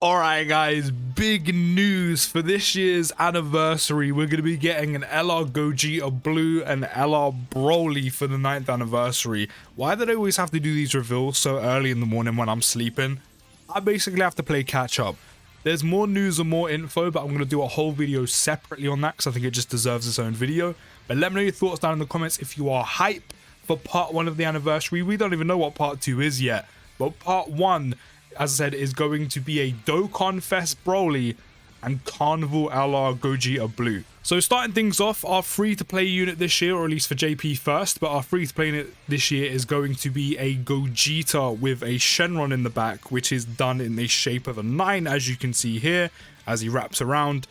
Alright guys, big news for this year's anniversary. We're going to be getting an LR Gogeta Blue and LR BROLY for the 9th anniversary. Why do they always have to do these reveals so early in the morning when I'm sleeping? I basically have to play catch up. There's more news and more info, but I'm going to do a whole video separately on that because I think it just deserves its own video. But let me know your thoughts down in the comments if you are hype for part 1 of the anniversary. We don't even know what part 2 is yet, but part 1, as I said, is going to be a Dokkanfest BROLY and Carnival LR Gogeta Blue. So starting things off, our free-to-play unit this year, or at least for JP first, but our free-to-play unit this year is going to be a Gogeta with a Shenron in the back, which is done in the shape of a 9, as you can see here, as he wraps around.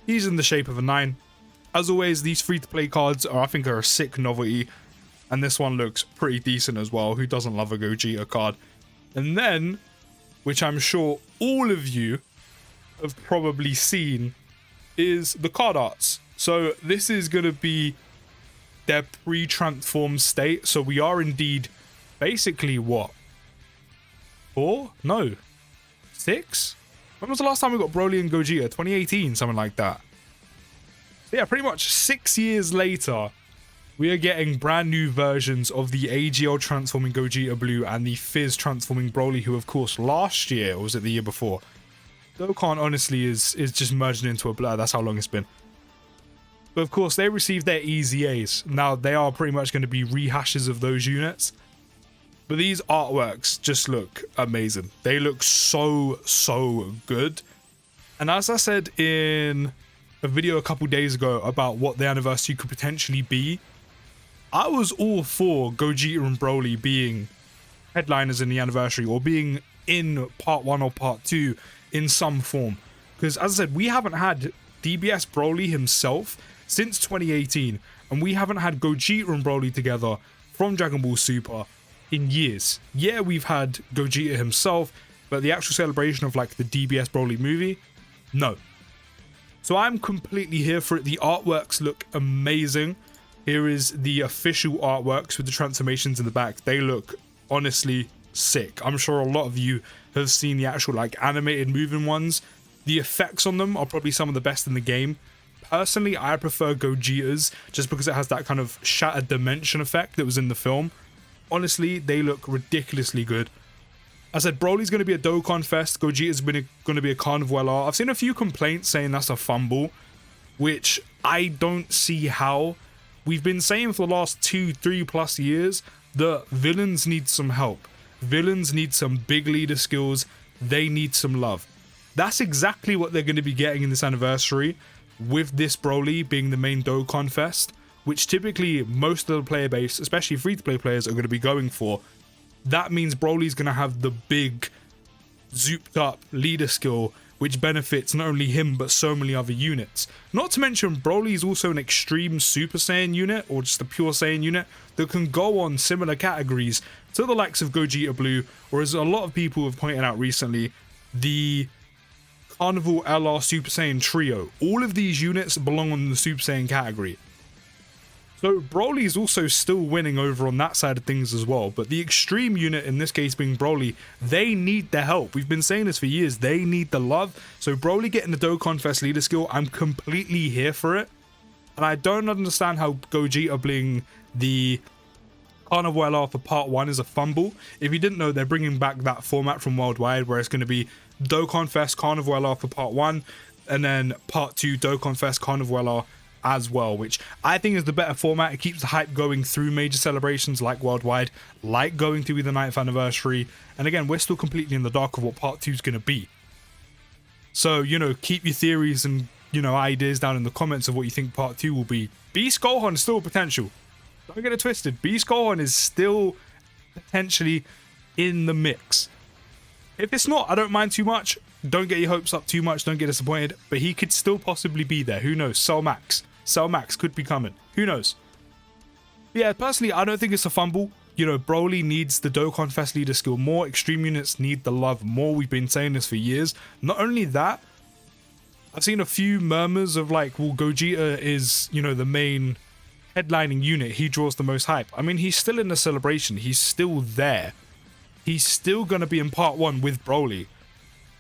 He's in the shape of a 9. As always, these free-to-play cards I think are a sick novelty, and this one looks pretty decent as well. Who doesn't love a Gogeta card? And then, which I'm sure all of you have probably seen, is the card arts. So this is going to be their pre-transformed state. So we are indeed basically what? 4? No. 6? When was the last time we got BROLY and Gogeta? 2018, something like that. So yeah, pretty much 6 years later, we are getting brand new versions of the AGL transforming Gogeta Blue and the Fizz transforming BROLY, who of course last year, or was it the year before? Dokkan honestly is just merging into a blur. That's how long it's been. But of course they received their EZAs. Now they are pretty much going to be rehashes of those units. But these artworks just look amazing. They look so good. And as I said in a video a couple days ago about what the anniversary could potentially be, I was all for Gogeta and BROLY being headliners in the anniversary, or being in part 1 or part 2 in some form. Because as I said, we haven't had DBS BROLY himself since 2018, and we haven't had Gogeta and BROLY together from Dragon Ball Super in years. Yeah, we've had Gogeta himself, but the actual celebration of like the DBS BROLY movie, no. So I'm completely here for it. The artworks look amazing. Here is the official artworks with the transformations in the back. They look honestly sick. I'm sure a lot of you have seen the actual like animated moving ones. The effects on them are probably some of the best in the game. Personally, I prefer Gogeta's just because it has that kind of shattered dimension effect that was in the film. Honestly, they look ridiculously good. I said BROLY's going to be a Dokkanfest. Gogeta's going to be a Carnival LR. I've seen a few complaints saying that's a fumble, which I don't see how. We've been saying for the last 2-3+ years that villains need some help. Villains need some big leader skills. They need some love. That's exactly what they're going to be getting in this anniversary, with this BROLY being the main Dokkanfest, which typically most of the player base, especially free-to-play players, are going to be going for. That means BROLY's going to have the big, zooped up leader skill, which benefits not only him but so many other units. Not to mention BROLY is also an extreme Super Saiyan unit, or just a pure Saiyan unit, that can go on similar categories to the likes of Gogeta Blue, or as a lot of people have pointed out recently, the Carnival LR Super Saiyan Trio. All of these units belong on the Super Saiyan category. So BROLY is also still winning over on that side of things as well, but the extreme unit, in this case being BROLY, they need the help. We've been saying this for years, they need the love. So BROLY getting the Dokkanfest leader skill, I'm completely here for it. And I don't understand how Gogeta being the Carnival LR for part 1 is a fumble. If you didn't know, they're bringing back that format from Worldwide where it's going to be Dokkanfest Carnival LR for part 1, and then part 2 Dokkanfest Carnival LR as well, which I think is the better format. It keeps the hype going through major celebrations like Worldwide, like going to be the 9th anniversary. And again, we're still completely in the dark of what part 2 is going to be. So, you know, keep your theories and, you know, ideas down in the comments of what you think part 2 will be. Beast Gohan is still a potential. Don't get it twisted. Beast Gohan is still potentially in the mix. If it's not, I don't mind too much. Don't get your hopes up too much. Don't get disappointed. But he could still possibly be there. Who knows? Cell Max. Cell Max could be coming. Who knows? Yeah, personally, I don't think it's a fumble. You know, BROLY needs the Dokkanfest leader skill more. Extreme units need the love more. We've been saying this for years. Not only that, I've seen a few murmurs of like, well, Gogeta is, you know, the main headlining unit. He draws the most hype. I mean, he's still in the celebration. He's still there. He's still going to be in part 1 with BROLY.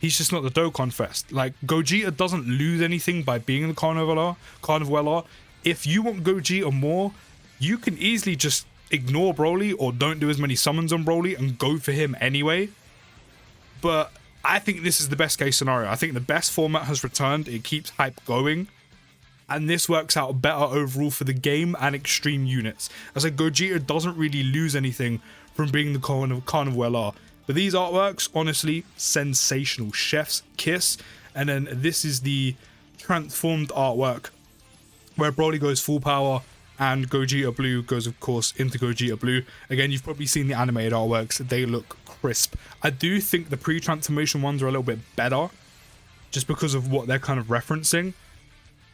he's just not the Dokkanfest. Like, Gogeta doesn't lose anything by being the Carnival. If you want Gogeta more, you can easily just ignore BROLY or don't do as many summons on BROLY and go for him anyway. But I think this is the best case scenario. I think the best format has returned. It keeps hype going. And this works out better overall for the game and extreme units. As like, Gogeta doesn't really lose anything from being the Carnival. But these artworks, honestly, sensational. Chef's kiss. And then this is the transformed artwork where BROLY goes full power and Gogeta Blue goes, of course, into Gogeta Blue. Again, you've probably seen the animated artworks. They look crisp. I do think the pre-transformation ones are a little bit better just because of what they're kind of referencing.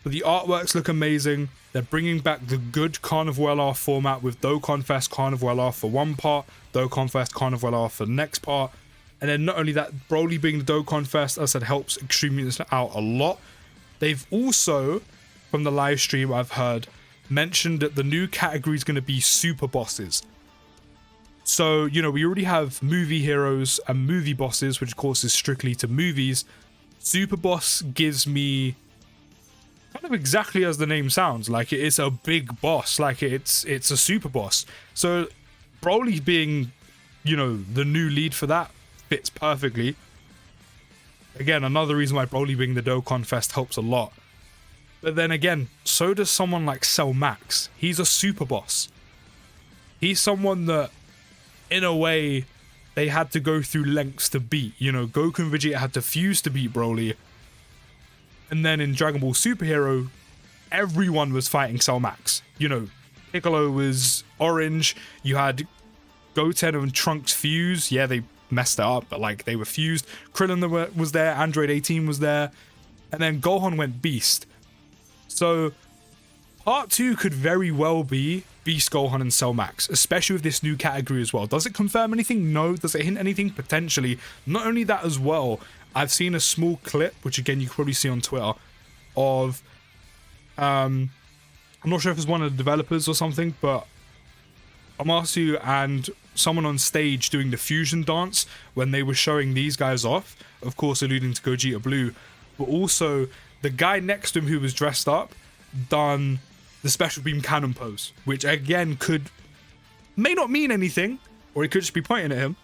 But the artworks look amazing. They're bringing back the good Carnival format with Dokkanfest Carnival for one part, Dokkanfest Carnival for the next part. And then not only that, BROLY being the Dokkanfest, as I said, helps extreme units out a lot. They've also, from the live stream I've heard, mentioned that the new category is going to be super bosses. So, you know, we already have movie heroes and movie bosses, which of course is strictly to movies. Super boss gives me kind of exactly as the name sounds, like it's a big boss, like it's a super boss. So BROLY being, you know, the new lead for that fits perfectly. Again, another reason why BROLY being the Dokkanfest helps a lot. But then again, so does someone like Cell Max. He's a super boss. He's someone that, in a way, they had to go through lengths to beat. You know, Goku and Vegeta had to fuse to beat BROLY. And then in Dragon Ball Superhero, everyone was fighting Cell Max. You know, Piccolo was orange. You had Goten and Trunks fuse. Yeah, they messed it up, but like they were fused. Krillin was there. Android 18 was there. And then Gohan went Beast. So part 2 could very well be Beast Gohan and Cell Max, especially with this new category as well. Does it confirm anything? No. Does it hint anything? Potentially. Not only that as well, I've seen a small clip, which again you can probably see on Twitter, of I'm not sure if it's one of the developers or something, but Amasu and someone on stage doing the fusion dance when they were showing these guys off, of course alluding to Gogeta Blue, but also the guy next to him who was dressed up done the special beam cannon pose, which again may not mean anything, or it could just be pointing at him,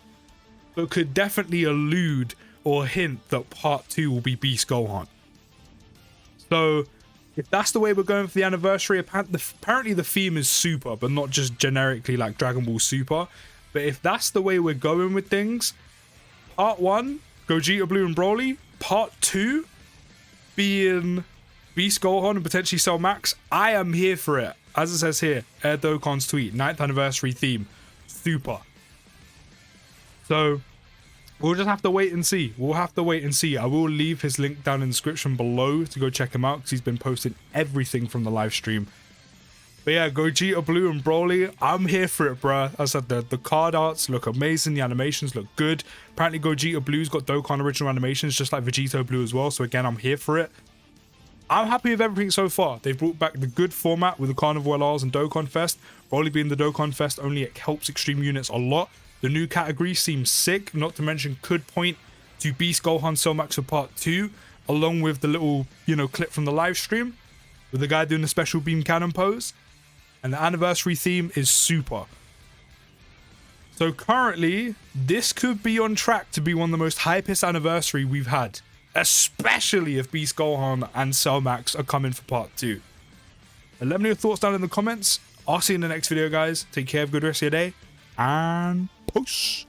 but could definitely allude or hint that part 2 will be Beast Gohan. So if that's the way we're going for the anniversary, apparently the theme is super, but not just generically like Dragon Ball Super. But if that's the way we're going with things, part 1, Gogeta Blue and BROLY, part 2 being Beast Gohan and potentially Cell Max, I am here for it. As it says here, Air Dokkan's tweet, 9th anniversary theme, super. So we'll just have to wait and see. I will leave his link down in the description below to go check him out because he's been posting everything from the live stream. But yeah, Gogeta Blue and BROLY, I'm here for it, bruh. As I said, the card arts look amazing. The animations look good. Apparently Gogeta Blue's got Dokkan original animations just like Vegeta Blue as well. So again, I'm here for it. I'm happy with everything so far. They've brought back the good format with the Carnivals and Dokkanfest. BROLY being the Dokkanfest only, it helps extreme units a lot. The new category seems sick, not to mention could point to Beast Gohan Cell Max for part 2, along with the little, you know, clip from the live stream with the guy doing the special beam cannon pose. And the anniversary theme is super. So currently, this could be on track to be one of the most hypest anniversary we've had, especially if Beast Gohan and Cell Max are coming for part 2. And let me know your thoughts down in the comments. I'll see you in the next video, guys. Take care, have a good rest of your day, and peace.